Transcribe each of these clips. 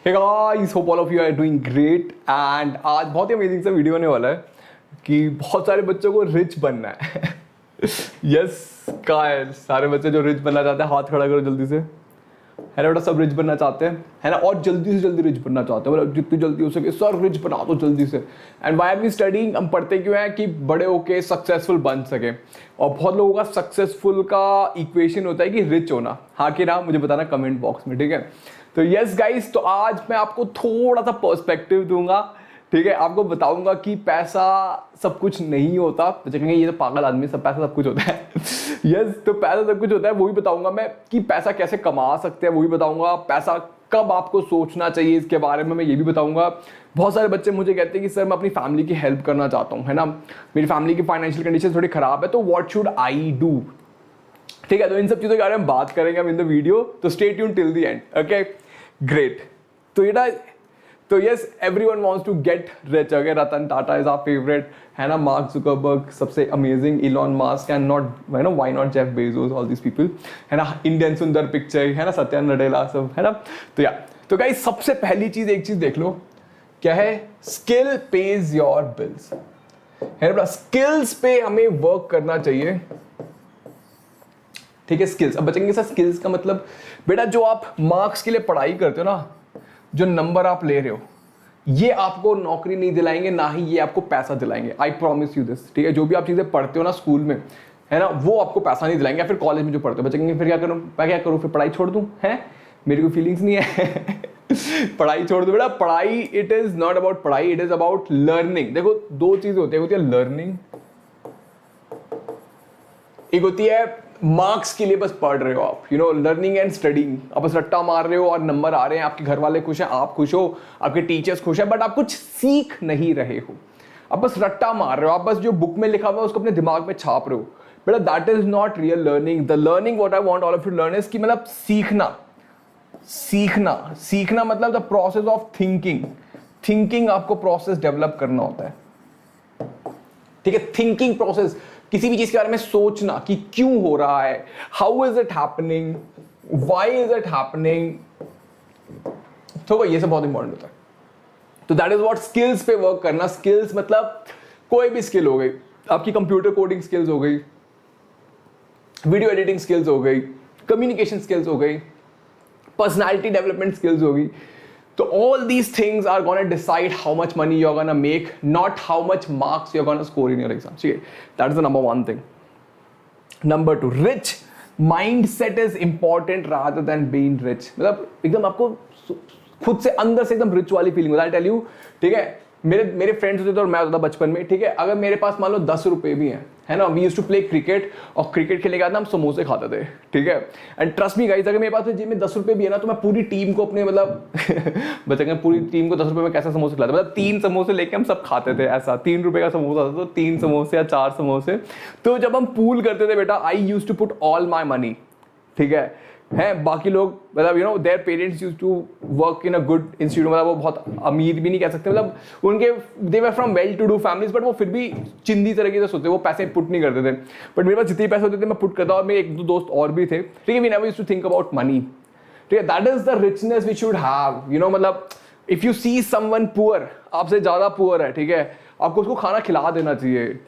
Hey guys, hope all of you are doing great and आज बहुत ही amazing सा video होने वाला है कि बहुत सारे बच्चों को रिच बनना है। यस गाइस, सारे बच्चे जो रिच बनना चाहते हैं हाथ खड़ा करो जल्दी से, है ना बेटा। सब रिच बनना चाहते हैं, है ना, और जल्दी से जल्दी रिच बनना चाहते हैं, मतलब जितनी जल्दी हो सके सर रिच बना दो जल्दी से। And why are we studying, हम पढ़ते क्यों हैं कि बड़े होके सक्सेसफुल बन सके। और बहुत लोगों का सक्सेसफुल का इक्वेशन होता है कि रिच होना, हाँ कि ना, मुझे बताना कमेंट बॉक्स में, ठीक है। तो यस गाइस, तो आज मैं आपको थोड़ा सा पर्सपेक्टिव दूंगा, ठीक है। आपको बताऊंगा कि पैसा सब कुछ नहीं होता। बच्चे कहेंगे ये तो पागल आदमी, सब पैसा सब कुछ होता है। यस, तो पैसा सब कुछ होता है, वो भी बताऊंगा मैं कि पैसा कैसे कमा सकते हैं, वो भी बताऊंगा। पैसा कब आपको सोचना चाहिए इसके बारे में मैं ये भी बताऊंगा। बहुत सारे बच्चे मुझे कहते हैं कि सर मैं अपनी फैमिली की हेल्प करना चाहता हूँ, है ना, मेरी फैमिली की फाइनेंशियल कंडीशन थोड़ी खराब है, तो व्हाट शुड आई डू, ठीक है। तो इन सब चीज़ों के बारे में बात करेंगे हम इन द वीडियो, तो stay tune till the end, okay great. तो ये तो yes, everyone wants to get rich, okay. Ratan Tata is our favourite, है ना, मार्क जुकरबर्ग सबसे amazing, Elon Musk and not, है ना, why not Jeff Bezos, all this people, है ना, इंडियन सुंदर पिक्चर, है ना, सत्या नडेला सब, है ना। तो या तो गाइस, सबसे पहली चीज एक चीज देख लो, क्या है, स्किल पेज योर बिल्स, है ना। स्किल्स पे हमें वर्क करना चाहिए, ठीक है। स्किल्स, अब बचेंगे सर स्किल्स का मतलब, बेटा जो आप मार्क्स के लिए पढ़ाई करते हो ना, जो नंबर आप ले रहे हो, ये आपको नौकरी नहीं दिलाएंगे, ना ही ये आपको पैसा दिलाएंगे, आई प्रॉमिस यू दिस, ठीक है। जो भी आप चीजें पढ़ते हो ना स्कूल में, है ना, वो आपको पैसा नहीं दिलाएंगे। फिर कॉलेज में जो पढ़ते हो, बचेंगे फिर क्या करूं, मैं क्या करूं, फिर पढ़ाई छोड़ दूं, है, मेरी कोई फीलिंग्स नहीं है। पढ़ाई छोड़ दो बेटा। पढ़ाई, इट इज नॉट अबाउट पढ़ाई, इट इज अबाउट लर्निंग। देखो दो चीजें होती है लर्निंग, एक होती है मार्क्स के लिए बस पढ़ रहे हो आप, you know, learning and studying. आप बस रट्टा मार रहे हो और नंबर आ रहे हैं, आपके घर वाले खुश हैं, आप खुश हो, आपके टीचर्स खुश हैं, बट आप कुछ सीख नहीं रहे हो। आप बस रट्टा मार रहे हो, आप बस जो बुक में लिखा हुआ है उसको अपने दिमाग में छाप रहे हो। बेटा that is not real learning. The learning what I want all of you learn is कि मतलब सीखना मतलब द प्रोसेस ऑफ थिंकिंग आपको प्रोसेस डेवलप करना होता है, ठीक है। थिंकिंग प्रोसेस, किसी भी चीज के बारे में सोचना कि क्यों हो रहा है, how is it happening, why is it happening, तो ये सब बहुत इंपॉर्टेंट होता है। तो दैट इज व्हाट स्किल्स पे वर्क करना। स्किल्स मतलब कोई भी स्किल हो गई, आपकी कंप्यूटर कोडिंग स्किल्स हो गई, वीडियो एडिटिंग स्किल्स हो गई, कम्युनिकेशन स्किल्स हो गई, पर्सनालिटी डेवलपमेंट स्किल्स हो गई। So all these things are going to decide how much money you're going to make, not how much marks you're going to score in your exam. Okay, that is the number one thing. Number two, rich mindset is important rather than being rich. मतलब एकदम आपको खुद से अंदर से एकदम rich वाली feeling होता है। I'll tell you, ठीक है, मेरे फ्रेंड्स होते थे और मैं होता था बचपन में, ठीक है। अगर मेरे पास मान लो 10 रुपए भी हैं, है ना, we used to play cricket, और क्रिकेट खेलने के बाद हम समोसे खाते थे, ठीक है। एंड ट्रस्ट मी गाइस, अगर मेरे पास जेब में 10 रुपए भी है ना, तो मैं पूरी टीम को अपने मतलब बच्चे पूरी टीम को 10 रुपए में कैसे समोसे खिलाते, मतलब 3 समोसे लेके हम सब खाते थे ऐसा। 3 रुपए का समोसा था तो 3 समोसे या 4 समोसे। तो जब हम पूल करते थे बेटा, I used to put all my money, ठीक है। बाकी लोग मतलब you know their parents used to work in a good institute, मतलब वो बहुत अमीर भी नहीं कह सकते, मतलब उनके they were from well to do families, but वो फिर भी चिंदी तरीके से सोचते, वो पैसे पुट नहीं करते थे। बट मेरे पास जितने पैसे होते थे मैं पुट करता, और मेरे 1-2 दोस्त और भी थे, ठीक है। We never used to think about money, ठीक है। That is the richness we should have, you know. मतलब if you see someone poor, आपसे ज्यादा पुअर है, ठीक है, आपको उसको खाना खिला देना चाहिए।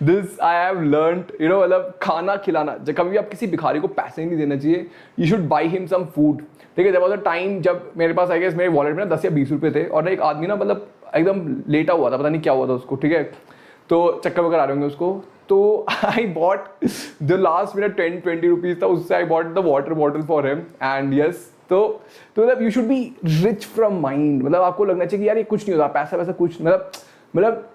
This I have learned, you know, मतलब खाना खिलाना, जब कभी भी आप किसी भिखारी को पैसे नहीं देना चाहिए, you should buy him some food, ठीक है। देयर वाज अ टाइम जब मेरे पास आई गेस मेरे वॉलेट में ना 10 या 20 रुपए थे, और एक आदमी ना मतलब एकदम लेटा हुआ था, पता नहीं क्या हुआ था उसको, ठीक है, तो चक्कर वगैरह आ रहे होंगे उसको। तो आई बॉट द लास्ट मेरा 10-20 रुपीज था, उससे I bought the water bottle for him, and yes, तो मतलब you should be rich from mind. मतलब आपको लगना चाहिए कि यार ये कुछ नहीं होता, पैसा वैसा कुछ, मतलब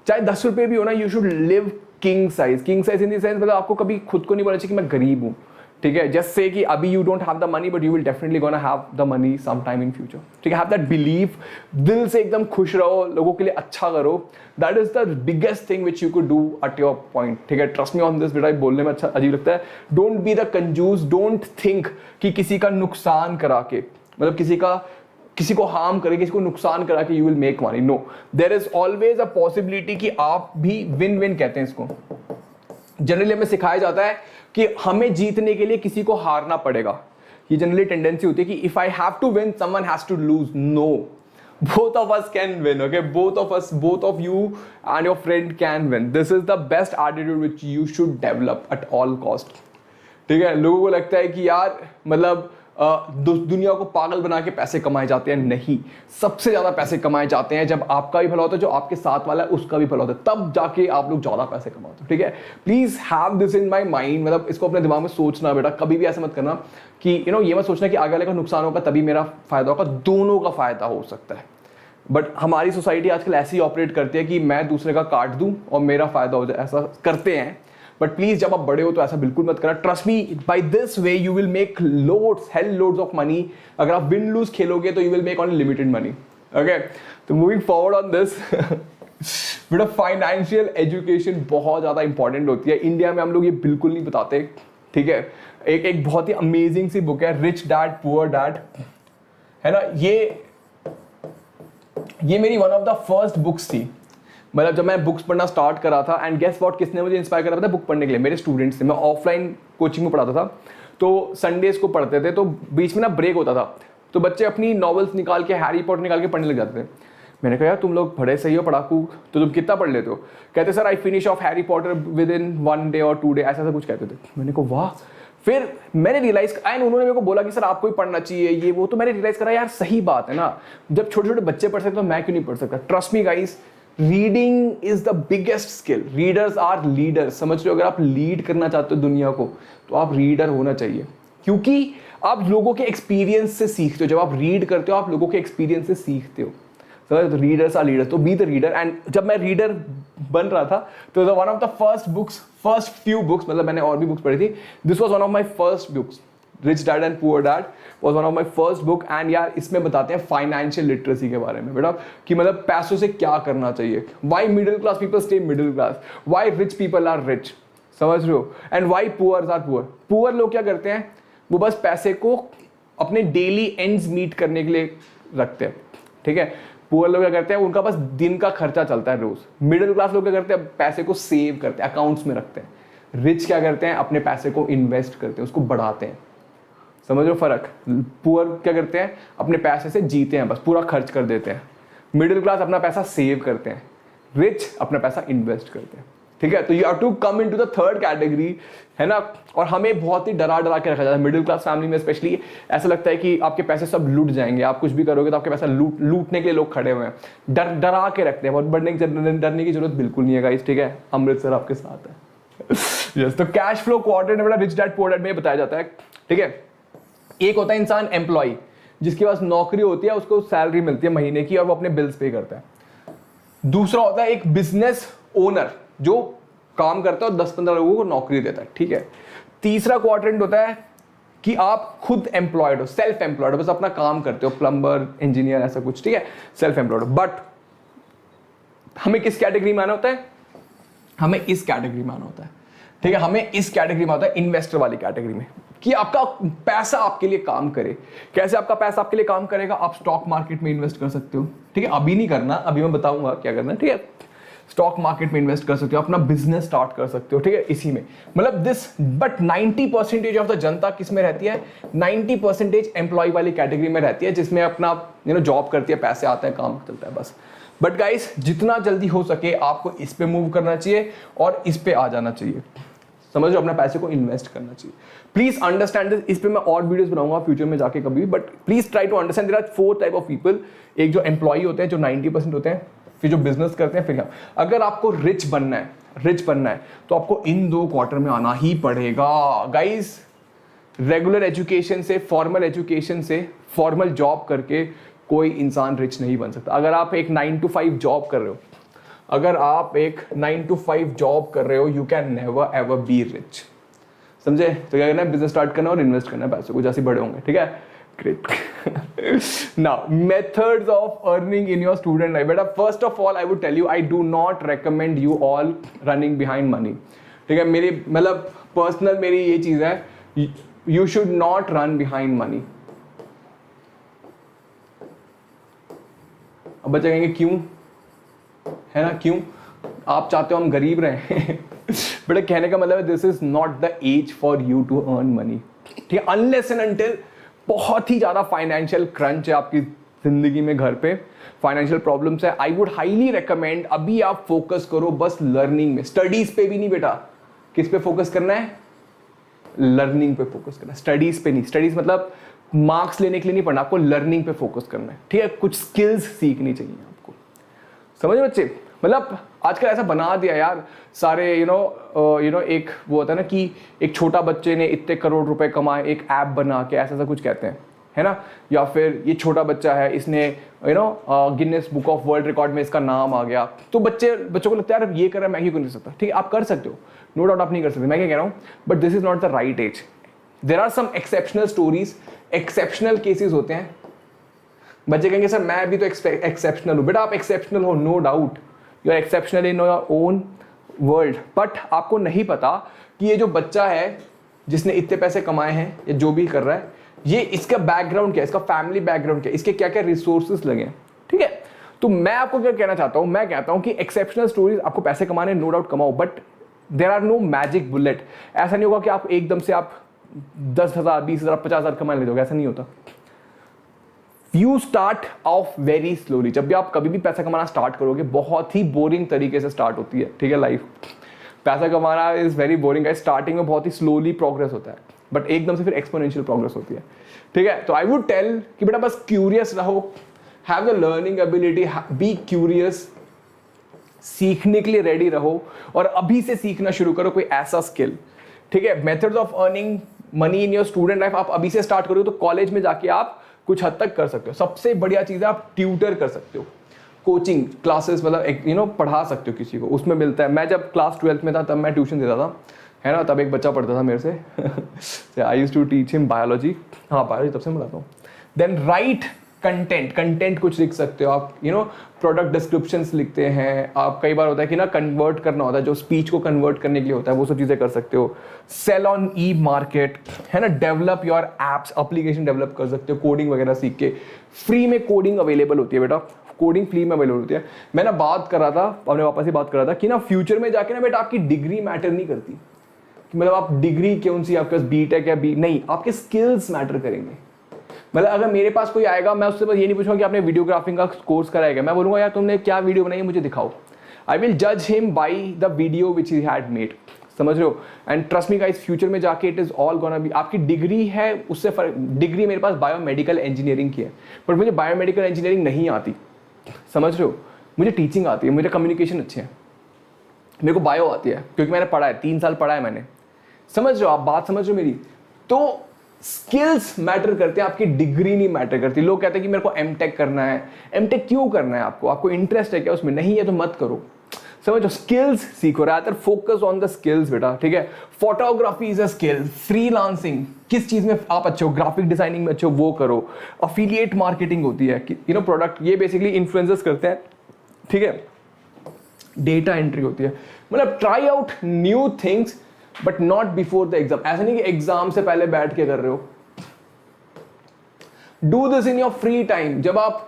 चाहे 10 रुपए भी हो ना, you should live king size in the sense, मतलब आपको कभी खुद को नहीं बोलना चाहिए कि मैं गरीब हूँ, ठीक है। जस्ट से कि अभी you don't have the money, but you will definitely gonna have the money some time in future, ठीक है। हैव दैट बिलीफ, दिल से एकदम खुश रहो, लोगों के लिए अच्छा करो। That is the biggest thing which you could do at your point, ठीक है। ट्रस्ट मी ऑन दिस बेटा, बोलने में अच्छा अजीब लगता है। डोंट बी द कंजूस, डोंट थिंक कि किसी का नुकसान करा के, मतलब किसी को हार्म करे, किसी को नुकसान करा के you will make money. No, there is always a possibility कि आप भी विन विन कहते हैं इसको, जनरली हमें सिखाया जाता है कि हमें जीतने के लिए किसी को हारना पड़ेगा, ये जनरली टेंडेंसी होती है कि if I have to win someone has to lose. No, both of us can win. Okay, both of you and your friend can win. This is the best attitude which you should develop at all cost. ठीक है, लोगों को लगता है कि यार मतलब दुनिया को पागल बना के पैसे कमाए जाते हैं. नहीं, सबसे ज्यादा पैसे कमाए जाते हैं जब आपका भी भला होता है, जो आपके साथ वाला है उसका भी भला होता है, तब जाके आप लोग ज्यादा पैसे कमाते हो. ठीक है, please have this in my mind. मतलब इसको अपने दिमाग में सोचना बेटा, कभी भी ऐसा मत करना कि ये मत सोचना कि आगे वाले का नुकसान होगा तभी मेरा फायदा होगा. दोनों का फायदा हो सकता है, बट हमारी सोसाइटी आजकल ऐसे ही ऑपरेट करती है कि मैं दूसरे का काट दूं और मेरा फायदा हो जाए, ऐसा करते हैं. बट प्लीज जब आप बड़े हो तो ऐसा बिल्कुल मत करना. Trust me, by this way you will make loads, hell loads of money. अगर आप विन लूज खेलोगे तो you will make only limited money. Okay, तो मूविंग फॉरवर्ड ऑन दिस, बेटा फाइनेंशियल एजुकेशन बहुत ज्यादा इंपॉर्टेंट होती है. इंडिया में हम लोग ये बिल्कुल नहीं बताते. ठीक है, एक बहुत ही अमेजिंग सी बुक है, रिच डैड पुअर डैड, है ना. ये मेरी one of the first books थी. मतलब जब मैं बुक्स पढ़ना स्टार्ट करा था, एंड गेस व्हाट, किसने मुझे इंस्पायर करा था बुक पढ़ने के लिए? मेरे स्टूडेंट्स थे. मैं ऑफलाइन कोचिंग में पढ़ाता था, तो संडेज को पढ़ते थे, तो बीच में ना ब्रेक होता था, तो बच्चे अपनी नॉवेल्स निकाल के, हैरी पॉटर निकाल के पढ़ने लग जाते थे. मैंने कहा यार तुम लोग बड़े सही हो पढ़ाकू, तो तुम कितना पढ़ लेते हो? कहते sir I finish off Harry Potter with in 1 day or 2 day, ऐसा कुछ कहते थे. मैंने कहा वाह. फिर मैंने रियलाइज, एंड उन्होंने मेरे को बोला कि सर आपको ही पढ़ना चाहिए ये वो. तो मैंने रियलाइज करा यार सही बात है ना, जब छोटे छोटे बच्चे पढ़ सकते तो मैं क्यों नहीं पढ़ सकता. Trust me guys, reading is the biggest skill. Readers are leaders, समझ रहे हो? अगर आप लीड करना चाहते हो दुनिया को तो आप रीडर होना चाहिए, क्योंकि आप लोगों के एक्सपीरियंस से सीखते हो. जब आप रीड करते हो आप लोगों के एक्सपीरियंस से सीखते हो. तो रीडर्स आर लीडर्स, तो बी द रीडर. एंड जब मैं रीडर बन रहा था तो one of the first few books, मतलब मैंने और भी बुक्स पढ़ी थी, this was one of my first books. Rich dad and poor dad was one of my first book. And यार इसमें बताते हैं फाइनेंशियल लिटरेसी के बारे में बेटा, कि मतलब पैसों से क्या करना चाहिए. Why middle class people stay middle class, why rich people are rich, समझ रहे हो? And why poor are poor. Poor लोग क्या करते हैं, वो बस पैसे को अपने डेली एंड्स मीट करने के लिए रखते हैं. ठीक है, पुअर लोग क्या करते हैं, उनका बस दिन का खर्चा चलता है रोज. मिडिल क्लास लोग क्या करते हैं, पैसे को सेव करते हैं, अकाउंट्स में रखते हैं. रिच क्या करते हैं, अपने पैसे को इन्वेस्ट करते हैं, उसको बढ़ाते हैं. समझ लो फर्क. पुअर क्या करते हैं, अपने पैसे से जीते हैं, बस पूरा खर्च कर देते हैं. मिडिल क्लास अपना पैसा सेव करते हैं, रिच अपना पैसा इन्वेस्ट करते हैं. ठीक है, तो you have to come into the third category, है ना. और हमें बहुत ही डरा के रखा जाता है मिडिल क्लास फैमिली में स्पेशली. ऐसा लगता है कि आपके पैसे सब लूट जाएंगे, आप कुछ भी करोगे तो आपके पैसा लूटने के लिए लोग खड़े हुए हैं. डरा के रखते हैं. बहुत डरने की जरूरत बिल्कुल नहीं है गाइस. ठीक है, अमृतसर आपके साथ है. यस, तो कैश फ्लो क्वाड्रेंट में रिच डैड पुअर डैड में बताया जाता है. ठीक है, एक होता है इंसान एम्प्लॉय, जिसके पास नौकरी होती है, उसको सैलरी मिलती है महीने की और वो अपने बिल्स पे करता है. दूसरा होता है एक बिजनेस ओनर, जो काम करता है और 10-15 लोगों को नौकरी देता है. ठीक है, तीसरा क्वाड्रेंट होता है कि आप खुद एम्प्लॉयड हो, सेल्फ एम्प्लॉयड हो, बस अपना काम करते हो, प्लम्बर, इंजीनियर, ऐसा कुछ. ठीक है, सेल्फ एम्प्लॉयड. बट हमें किस कैटेगरी में आना होता है, हमें इस कैटेगरी में आना होता है. ठीक है, हमें इस कैटेगरी में आता है, इन्वेस्टर वाली कैटेगरी में, कि आपका पैसा आपके लिए काम करे. कैसे आपका पैसा आपके लिए काम करेगा, आप स्टॉक मार्केट में इन्वेस्ट कर सकते हो. ठीक है, अभी नहीं करना, अभी मैं बताऊंगा क्या करना है. ठीक है, स्टॉक मार्केट में इन्वेस्ट कर सकते हो, अपना बिजनेस स्टार्ट कर सकते हो. ठीक है, इसी में मतलब दिस. बट 90% ऑफ द जनता किस में रहती है, 90% एम्प्लॉय वाली कैटेगरी में रहती है, जिसमें अपना जॉब करती है, पैसे आते हैं, काम चलता है बस. बट गाइस, जितना जल्दी हो सके आपको इस पे मूव करना चाहिए और इस पे आ जाना चाहिए. समझ लो, अपने पैसे को इन्वेस्ट करना चाहिए. Please understand this. इस पे मैं और वीडियोस बनाऊंगा फ्यूचर में जाके कभी भी. But please try to understand there are 4 type of people. एक जो एम्प्लॉय होते हैं, जो 90% होते हैं, फिर जो बिजनेस करते हैं, फिर अगर आपको रिच बनना है तो आपको इन 2 क्वार्टर में आना ही पड़ेगा गाइस. रेगुलर एजुकेशन से, फॉर्मल एजुकेशन से, फॉर्मल जॉब करके कोई इंसान रिच नहीं बन सकता. अगर आप एक 9 to 5 जॉब कर रहे हो, you can never ever be rich. समझे? तो क्या करना है, बिजनेस स्टार्ट करना और इन्वेस्ट करना है पैसों को, जैसे बड़े होंगे. ठीक है, great. Now, methods of earning in your student life. But first of all, I would tell you, I do not recommend you all running behind money. ठीक है, मेरी मतलब पर्सनल मेरी ये चीज़ है, you should not run behind money. अब बच्चे कहेंगे क्यों, है ना, क्यों आप चाहते हो हम गरीब रहें. बट कहने का मतलब है, this is not the age for you to earn money. ठीक है, अनलेस एंड अनटिल बहुत ही ज़्यादा फाइनेंशियल क्रंच है आपकी ज़िंदगी में, घर पे फाइनेंशियल प्रॉब्लम्स है, आई वुड हाईली रिकमेंड अभी आप फोकस करो बस लर्निंग में, स्टडीज़ पे भी नहीं बेटा। किस पे फोकस करना है? लर्निंग पे फोकस करना है, स्टडीज़ पे नहीं। स्टडीज़ मतलब मार्क्स लेने के लिए नहीं पढ़ना, आपको लर्निंग पे फोकस करना है, ठीक है? कुछ स्किल्स सीखनी चाहिए आपको, समझे बच्चे? मतलब आजकल ऐसा बना दिया यार सारे यू नो एक वो होता है ना कि एक छोटा बच्चे ने इतने करोड़ रुपए कमाए एक ऐप बना के, ऐसा कुछ कहते हैं, है ना? या फिर ये छोटा बच्चा है, इसने Guinness book of world record में इसका नाम आ गया, तो बच्चों को लगता है यार ये कर रहा है मैं क्यों कर नहीं सकता? ठीक है, आप कर सकते हो, नो डाउट आप नहीं कर सकते, मैं क्या कह रहा हूँ, but this is not the right age. There are some exceptional stories, exceptional cases होते हैं। बच्चे कहेंगे सर मैं भी तो एक्सेप्शनल हूँ, बेटा आप एक्सेप्शनल हो, no doubt you are exceptional in your own world, but आपको नहीं पता कि ये जो बच्चा है जिसने इतने पैसे कमाए हैं या जो भी कर रहा है, ये इसका बैकग्राउंड क्या है, इसका फैमिली बैकग्राउंड क्या है, इसके क्या क्या रिसोर्सेज लगे हैं, ठीक है? तो मैं आपको क्या कहना चाहता हूँ, मैं कहता हूँ कि एक्सेप्शनल स्टोरीज आपको पैसे कमाने नो डाउट कमाओ, but there are no magic bullet. ऐसा नहीं होगा कि आप एकदम से आप 10,000 20,000 50,000 कमाने लगोगे, ऐसा नहीं होता। You start of very slowly. जब भी आप कभी भी पैसा कमाना स्टार्ट करोगे, बहुत ही बोरिंग तरीके से स्टार्ट होती है, ठीक है? लाइफ पैसा कमाना इज वेरी बोरिंग है, स्टार्टिंग में बहुत ही स्लोली प्रोग्रेस होता है, बट एकदम से फिर एक्सपोनेंशियल प्रोग्रेस होती है, ठीक है? तो आई वुड टेल कि बेटा बस क्यूरियस रहो, have the learning ability, be curious, सीखने के लिए रेडी रहो और अभी से सीखना शुरू करो कोई ऐसा स्किल, ठीक है? Methods of earning money in your student life आप अभी से स्टार्ट करोगे तो कॉलेज में जाके आप कुछ हद तक कर सकते हो। सबसे बढ़िया चीज़ है आप ट्यूटर कर सकते हो, कोचिंग क्लासेस, मतलब पढ़ा सकते हो किसी को, उसमें मिलता है। मैं जब क्लास 12th में था तब मैं ट्यूशन देता था, है ना? तब एक बच्चा पढ़ता था मेरे से, I used to teach him biology, हाँ बायोलॉजी तब से पढ़ाता हूँ। देन राइट कंटेंट कुछ लिख सकते हो आप, प्रोडक्ट डिस्क्रिप्शंस लिखते हैं आप, कई बार होता है कि ना कन्वर्ट करना होता है, जो स्पीच को कन्वर्ट करने के लिए होता है, वो सब चीज़ें कर सकते हो। सेल ऑन ई मार्केट, है ना? Develop your apps, application develop कर सकते हो कोडिंग वगैरह सीख के। फ्री में कोडिंग अवेलेबल होती है बेटा, कोडिंग फ्री में अवेलेबल होती है। मैं ना बात कर रहा था, अपने पापा से बात कर रहा था कि ना फ्यूचर में जाके ना बेटा आपकी डिग्री मैटर नहीं करती, मतलब आप डिग्री कौन सी आपके पास बीटेक या नहीं, आपके स्किल्स मैटर करेंगे। मतलब अगर मेरे पास कोई आएगा, मैं उससे बस ये नहीं पूछूंगा कि आपने वीडियोग्राफिंग का कोर्स कराएगा, मैं बोलूंगा यार तुमने क्या वीडियो बनाई है मुझे दिखाओ। आई विल जज him by the video which he had made, समझ रहे हो? And trust me guys, future में जाके it is all gonna be, आपकी डिग्री है उससे फर्क। डिग्री मेरे पास बायोमेडिकल इंजीनियरिंग की है, बट मुझे बायोमेडिकल इंजीनियरिंग नहीं आती, समझ रहे हो? मुझे टीचिंग आती है, मुझे कम्युनिकेशन अच्छे हैं, मेरे को बायो आती है क्योंकि मैंने पढ़ा है, 3 साल पढ़ा है मैंने, समझ रहे हो? आप बात समझ रहे हो मेरी? तो स्किल्स मैटर करते हैं, आपकी डिग्री नहीं मैटर करती। लोग कहते हैं कि मेरे को एमटेक करना है, एमटेक क्यों करना है आपको इंटरेस्ट है क्या उसमें? नहीं है तो मत करो, समझो? स्किल्स सीखो, rather focus on the skills बेटा, ठीक है? Photography is a skill, freelancing, किस चीज में आप अच्छे हो, ग्राफिक डिजाइनिंग में अच्छे हो वो करो। अफिलिएट मार्केटिंग होती है, प्रोडक्ट, ये बेसिकली इन्फ्लुएंसर्स करते हैं, ठीक है? डेटा एंट्री होती है, मतलब try out new things but not before the exam. ऐसा नहीं कि एग्जाम से पहले बैठ के कर रहे हो। Do this in your free time, जब आप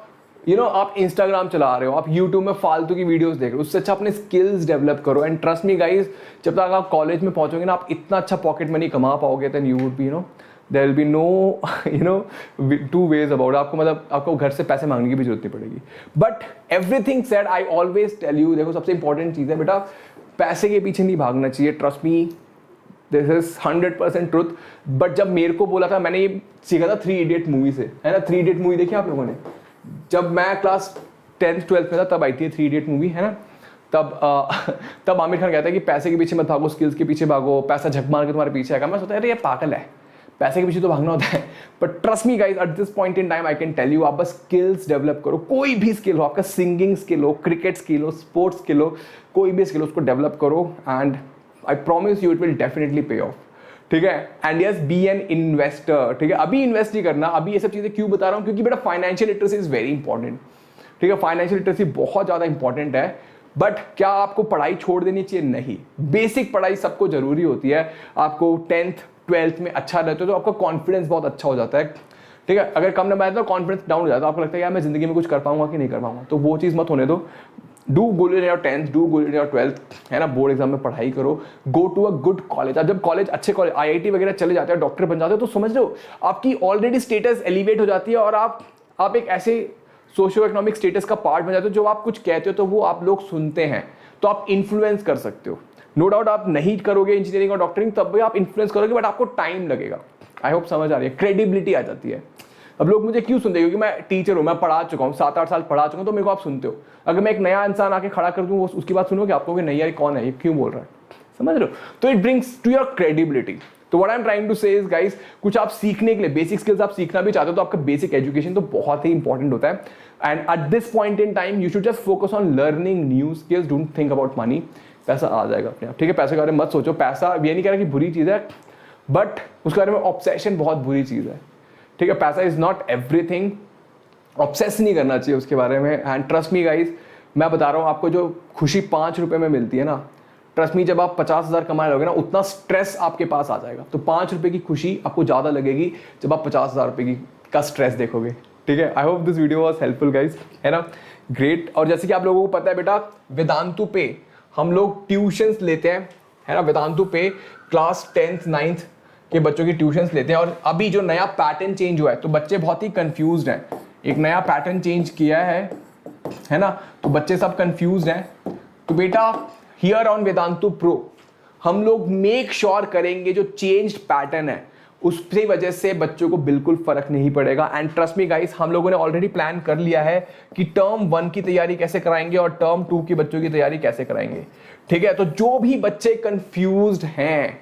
आप इंस्टाग्राम चला रहे हो, आप यूट्यूब में फालतू की वीडियोस देख रहे हो, उससे अच्छा अपने स्किल्स डेवलप करो। एंड ट्रस्ट मी गाइस, जब तक आप कॉलेज में पहुंचोगे ना, आप इतना अच्छा पॉकेट मनी कमा पाओगे, then you would be there will be no two ways about. आपको मतलब आपको घर से पैसे मांगने की भी जरूरत नहीं पड़ेगी। But everything said, I always tell you, देखो सबसे इंपॉर्टेंट चीज़ है बेटा, पैसे के पीछे नहीं भागना चाहिए। Trust me, this is 100% truth. But जब मेरे को बोला था, मैंने ये सीखा था 3 इडियट मूवी से, है ना? 3 इडियट मूवी देखी आप लोगों ने? जब मैं क्लास 10th 12th में था तब आई थी 3 इडियट मूवी, है ना? तब आमिर खान कहता है कि पैसे के पीछे मत भागो, स्किल्स के पीछे भागो, पैसा झक मार के तुम्हारे पीछे आएगा। मैं सोचता है ये पागल है, पैसे के पीछे तो भागना होता है। But trust me guys, at this point in time I can tell you, आप बस स्किल्स डेवलप करो, कोई भी स्किल हो, आपका सिंगिंग स्किल हो, क्रिकेट स्किल हो, स्पोर्ट्स स्किल हो, कोई भी स्किल हो, उसको डेवलप करो and I promise you it will definitely pay off, ठीक है? And yes, be an investor, ठीक है? अभी इन्वेस्ट नहीं करना। अभी ये सब चीजें क्यों बता रहा हूँ? क्योंकि बेटा financial literacy is very important, ठीक है? फाइनेंशियल लिटरेसी बहुत ज्यादा इंपॉर्टेंट है। बट क्या आपको पढ़ाई छोड़ देनी चाहिए? नहीं, बेसिक पढ़ाई सबको जरूरी होती है। आपको 10th 12th में अच्छा रहते हो तो आपका कॉन्फिडेंस बहुत अच्छा हो जाता है, ठीक है? अगर कम नंबर आए तो कॉन्फिडेंस डाउन हो जाता है, आपको लगता है यार मैं जिंदगी में कुछ कर पाऊंगा कि नहीं कर पाऊंगा, तो वो चीज़ मत होने दो। Do good in your 10th, do good in your 12th, है ना, बोर्ड एग्जाम में पढ़ाई करो, go to a good college. अब जब कॉलेज, अच्छे कॉलेज, IIT वगैरह चले जाते हैं, डॉक्टर बन जाते हो, तो समझ लो आपकी ऑलरेडी स्टेटस एलिवेट हो जाती है और आप एक ऐसे सोशियो इकोनॉमिक स्टेटस का पार्ट बन जाते हो, जो आप कुछ कहते हो तो वो आप लोग सुनते हैं, तो आप इन्फ्लुएंस कर सकते हो। नो डाउट आप नहीं करोगे इंजीनियरिंग और डॉक्टरिंग, तब भी आप इन्फ्लुएंस करोगे, बट आपको टाइम लगेगा। आई होप समझ आ रही है, क्रेडिबिलिटी आ जाती है। अब लोग मुझे क्यों सुनते हैं? क्योंकि मैं टीचर हूं, मैं पढ़ा चुका हूं, 7-8 साल पढ़ा चुका हूं, तो मेरे को आप सुनते हो। अगर मैं एक नया इंसान आके खड़ा कर दूं, उसकी बात सुनोगे, आप कहोगे नहीं यार कौन है, ये क्यों बोल रहा है, समझ रहे हो? तो it brings to your credibility. तो what I am trying to say is guys, कुछ आप सीखने के लिए, बेसिक स्किल्स आप सीखना भी चाहते हो, तो आपका बेसिक एजुकेशन तो बहुत ही इंपॉर्टेंट होता है। And eight this point in time you should just focus on learning new skills, don't think about money. पैसा आ जाएगा अपने आप, ठीक है? पैसे के बारे में मत सोचो। पैसा ये नहीं कह रहा कि बुरी चीज है, बट उसके बारे में ऑब्सेशन बहुत बुरी चीज है, ठीक है? पैसा इज नॉट एवरीथिंग, ऑब्सेस नहीं करना चाहिए उसके बारे में। एंड ट्रस्ट मी गाइज, मैं बता रहा हूँ आपको, जो खुशी 5 रुपए में मिलती है ना, ट्रस्ट मी, जब आप 50,000 कमा लोगे ना, उतना स्ट्रेस आपके पास आ जाएगा। तो 5 रुपए की खुशी आपको ज्यादा लगेगी जब आप 50,000 रुपए का स्ट्रेस देखोगे, ठीक है? I hope this video was helpful guys, है ना? ग्रेट। और जैसे कि आप लोगों को पता है बेटा, वेदांतु पे हम लोग ट्यूशंस लेते हैं, है ना? वेदांतु पे क्लास 10th 9th के बच्चों की ट्यूशंस लेते हैं। और अभी जो नया पैटर्न चेंज हुआ है, तो बच्चे बहुत ही कंफ्यूज्ड हैं। एक नया पैटर्न चेंज किया है ना? तो बच्चे सब कंफ्यूज्ड हैं। तो बेटा हियर ऑन वेदांतु प्रो हम लोग मेक श्योर करेंगे जो चेंज्ड पैटर्न है उसकी वजह से बच्चों को बिल्कुल फर्क नहीं पड़ेगा। एंड ट्रस्ट मी गाइस, हम लोगों ने ऑलरेडी प्लान कर लिया है कि टर्म 1 की तैयारी कैसे कराएंगे और टर्म 2 की बच्चों की तैयारी कैसे कराएंगे, ठीक है? तो जो भी बच्चे कंफ्यूज्ड हैं,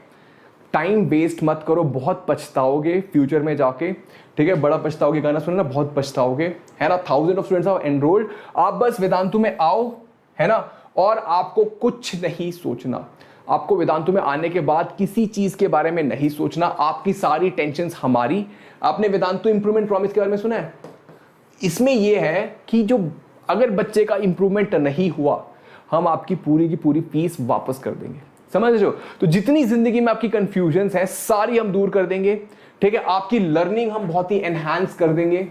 टाइम वेस्ट मत करो, बहुत पछताओगे फ्यूचर में जाके, ठीक है? बड़ा पछताओगे, गाना सुनो ना, बहुत पछताओगे, है ना? 1000 ऑफ स्टूडेंट्स आर एनरोल्ड। आप बस वेदांतु में आओ, है ना? और आपको कुछ नहीं सोचना। आपको वेदांतु में आने के बाद किसी चीज के बारे में नहीं सोचना, आपकी सारी टेंशन्स हमारी। आपने वेदांतु इंप्रूवमेंट प्रॉमिस के बारे में सुना है? इसमें यह है कि जो अगर बच्चे का इंप्रूवमेंट नहीं हुआ, हम आपकी पूरी की पूरी फीस वापस कर देंगे, समझ रहे हो? तो जितनी जिंदगी में आपकी कंफ्यूजन्स हैं, सारी हम दूर कर देंगे, ठीक है? आपकी लर्निंग हम बहुत ही एनहांस कर देंगे।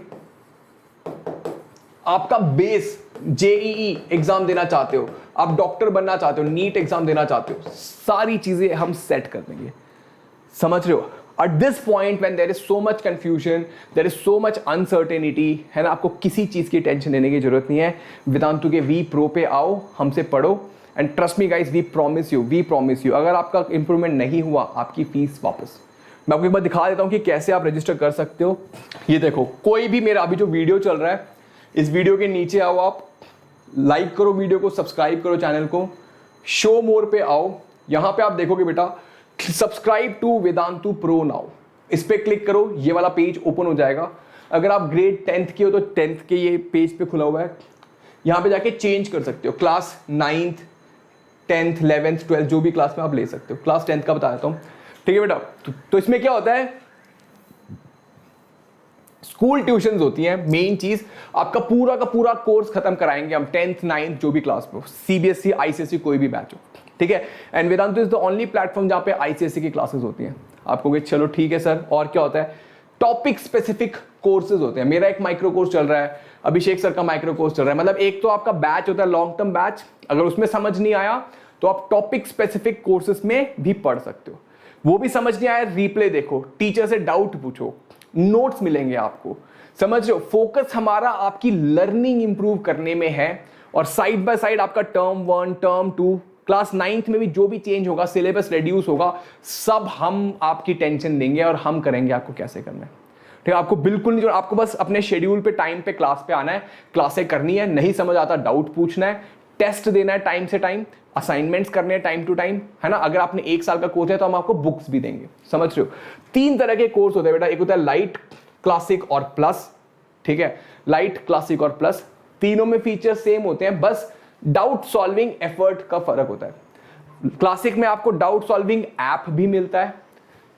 आपका बेस, JEE एग्जाम देना चाहते हो, आप डॉक्टर बनना चाहते हो, नीट एग्जाम देना चाहते हो, सारी चीजें हम सेट कर देंगे, समझ रहे हो? At this point when there is so much confusion, there is so much uncertainty, है ना? आपको किसी चीज की टेंशन लेने की जरूरत नहीं है। वेदांतु के वी प्रो पे आओ, हमसे पढ़ो, and trust me guys, we promise you, अगर आपका इंप्रूवमेंट नहीं हुआ, आपकी फीस वापस। मैं आपको एक बार दिखा देता हूं कि कैसे आप रजिस्टर कर सकते हो। ये देखो, कोई भी मेरा अभी जो वीडियो चल रहा है, इस वीडियो के नीचे आओ, आप लाइक करो वीडियो को, सब्सक्राइब करो चैनल को, शो मोर पे आओ, यहां पे आप देखोगे बेटा subscribe to Vedantu pro now, इस पे क्लिक करो, ये वाला पेज ओपन हो जाएगा। अगर आप ग्रेड 10th के हो तो 10th के ये पेज पे खुला हुआ है, यहां पे जाके चेंज कर सकते हो। Class 9th 10th 11th 12th जो भी क्लास में आप ले सकते हो। क्लास 10th का बता देता हूं, ठीक है बेटा? तो इसमें क्या होता है, स्कूल ट्यूशंस होती हैं। मेन चीज, आपका पूरा का पूरा कोर्स खत्म कराएंगे हम 10th 9th जो भी क्लास में हो, CBSE ICSE कोई भी बैच हो, ठीक है? And Vedantu is the only platform जहां पे ICSE की क्लासेस होती हैं। आप कहोगे चलो ठीक है सर, और क्या होता है? टॉपिक स्पेसिफिक कोर्सेज होते हैं। मेरा एक माइक्रो कोर्स चल रहा है, अभिषेक सर का माइक्रो कोर्स चल रहा है। मतलब एक तो आपका बैच होता है लॉन्ग टर्म बैच, अगर उसमें समझ नहीं आया तो आप टॉपिक स्पेसिफिक कोर्सेज में भी पढ़ सकते हो। वो भी समझ नहीं आया, रिप्ले देखो, टीचर से डाउट पूछो, नोट्स मिलेंगे आपको, समझ रहे हो? फोकस हमारा आपकी लर्निंग इंप्रूव करने में है, और साइड बाय साइड आपका टर्म 1 टर्म 2 क्लास 9th में भी जो भी चेंज होगा, सिलेबस रिड्यूस होगा, सब हम आपकी टेंशन लेंगे और हम करेंगे आपको कैसे करना है, ठीक है? आपको बिल्कुल नहीं, आपको बस अपने शेड्यूल पे टाइम पे क्लास पे आना है, क्लासें करनी है, नहीं समझ आता डाउट पूछना है, टेस्ट देना है टाइम से टाइम, असाइनमेंट्स करने हैं टाइम टू टाइम, है ना? अगर आपने 1 साल का कोर्स है तो हम आपको बुक्स भी देंगे, समझ रहे हो? 3 तरह के कोर्स होते हैं बेटा, एक होता है लाइट, क्लासिक और प्लस, ठीक है? लाइट, क्लासिक और प्लस, तीनों में फीचर सेम होते हैं, बस डाउट सॉल्विंग एफर्ट का फर्क होता है। क्लासिक में आपको डाउट सॉल्विंग ऐप भी मिलता है,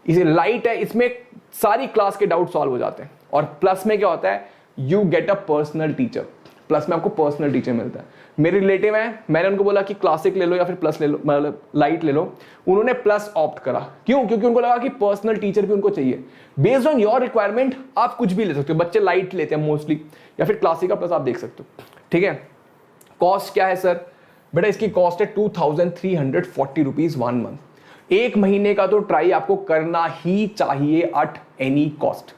इसे लाइट है, इसमें सारी क्लास के डाउट सॉल्व हो जाते हैं, और प्लस में क्या होता है, you get a personal teacher. Plus में आपको पर्सनल टीचर मिलता है। मेरे रिलेटिव हैं, मैंने उनको बोला कि क्लासिक ले लो या फिर प्लस ले लो, मतलब लाइट ले लो, उन्होंने प्लस ऑप्ट करा। क्यों? क्योंकि उनको लगा कि पर्सनल टीचर भी उनको चाहिए। बेस्ड ऑन योर रिक्वायरमेंट आप कुछ भी ले सकते हो। बच्चे लाइट लेते हैं मोस्टली, या फिर क्लासिक का प्लस आप देख सकते हो, ठीक है? कॉस्ट क्या है सर? बेटा इसकी कॉस्ट है 2340 रुपीज 1 मंथ। एक महीने का तो ट्राई आपको करना ही चाहिए एट एनी कॉस्ट।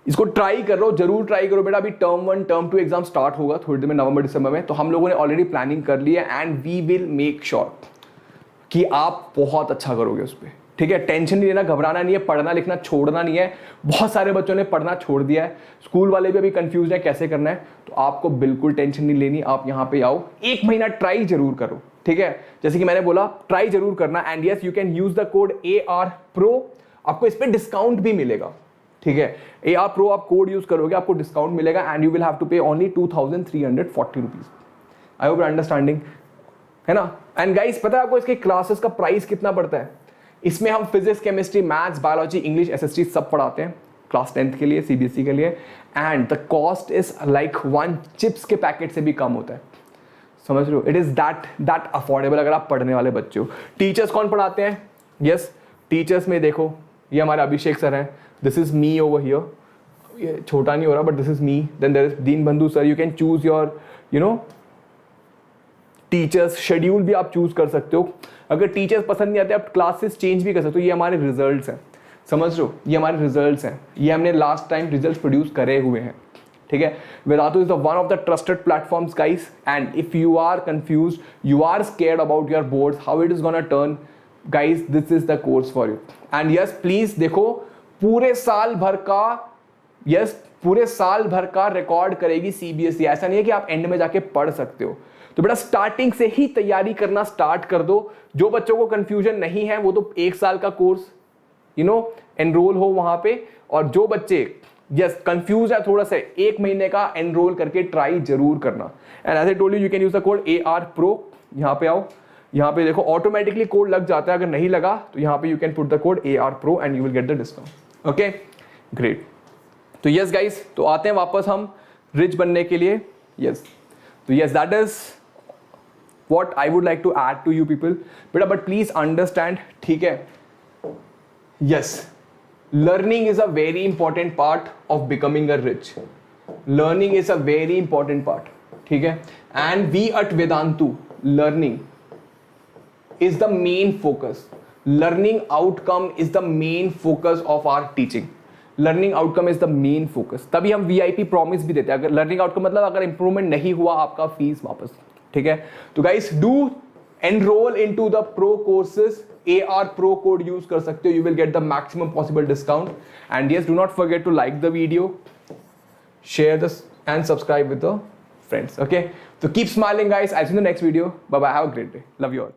इसको ट्राई कर लो, जरूर ट्राई करो बेटा। अभी टर्म 1 टर्म 2 एग्जाम स्टार्ट होगा थोड़ी देर में, नवंबर दिसंबर में, तो हम लोगों ने ऑलरेडी प्लानिंग कर ली है and we will make sure कि आप बहुत अच्छा करोगे उस पर। ठीक है, टेंशन नहीं लेना, घबराना नहीं है, पढ़ना लिखना छोड़ना नहीं है। बहुत सारे बच्चों ने पढ़ना छोड़ दिया है, स्कूल वाले भी अभी कंफ्यूज है कैसे करना है, तो आपको बिल्कुल टेंशन नहीं लेनी। आप यहाँ पे आओ, एक महीना ट्राई जरूर करो। ठीक है, जैसे कि मैंने बोला ट्राई जरूर करना। And yes, you can use the code AR Pro, आपको इस पर डिस्काउंट भी मिलेगा। ठीक है, AR Pro आप कोड यूज करोगे आपको डिस्काउंट मिलेगा and you will have to pay only 2340 rupees. I hope understanding है ना। एंड गाइस पता है आपको इसके क्लासेस का प्राइस कितना पड़ता है? इसमें हम physics, chemistry, maths, biology, English, SST सब पढ़ाते हैं क्लास 10th के लिए, CBSE के लिए। And the cost is like 1 chips के पैकेट से भी कम होता है। समझ रहे हो? इट इज दैट अफोर्डेबल अगर आप पढ़ने वाले बच्चे हो। टीचर्स कौन पढ़ाते हैं? यस, टीचर्स में देखो ये हमारे अभिषेक सर हैं, this is me over here, ये छोटा नहीं हो रहा but this is me. Then there is Deenbandhu sir, you can choose your teachers schedule भी आप चूज कर सकते हो। अगर टीचर्स पसंद नहीं आते आप क्लासेस चेंज भी कर सकते हो। ये हमारे रिजल्ट्स हैं, समझ रहे हो? ये हमारे रिजल्ट्स हैं, ये हमने लास्ट टाइम रिजल्ट्स प्रोड्यूस करे हुए हैं। ठीक है, Vedantu is the one of the trusted platforms guys. And if you are confuse, you are scared about your boards, how it is gonna turn, guys this is the course for you. And yes please देखो, पूरे साल भर का record करेगी CBSE। ऐसा नहीं है कि आप एंड में जाके पढ़ सकते हो। तो बेटा स्टार्टिंग से ही तैयारी करना स्टार्ट कर दो। जो बच्चों को कंफ्यूजन नहीं है वो तो 1 साल का कोर्स एनरोल हो वहां पे, और जो बच्चे कंफ्यूज है थोड़ा सा, 1 महीने का एनरोल करके ट्राई जरूर करना। And as I told you can use the code AR Pro। यहाँ पे आओ, यहाँ पे देखो ऑटोमेटिकली कोड लग जाता है, अगर नहीं लगा तो यहाँ पे you can put the code AR Pro and you will get the discount. Okay great. तो यस गाइस, तो आते हैं वापस हम रिच बनने के लिए। यस, तो yes that is what I would like to add to you people, बेटा but please understand, ठीक है? Yes, learning is a very important part of becoming a rich. Learning is a very important part, ठीक है? And we at Vedantu, learning is the main focus. Learning outcome is the main focus of our teaching. Learning outcome is the main focus. तभी हम VIP promise भी देते हैं। अगर learning outcome मतलब अगर improvement नहीं हुआ आपका फीस वापस। ठीक है, तो guys do enrol into the pro courses. AR Pro code use कर सकते हो, you will get the maximum possible discount. And yes, do not forget to like the video, share this and subscribe with the friends. Okay, तो keep smiling guys, I see you in the next video. Bye bye, have a great day, love you all.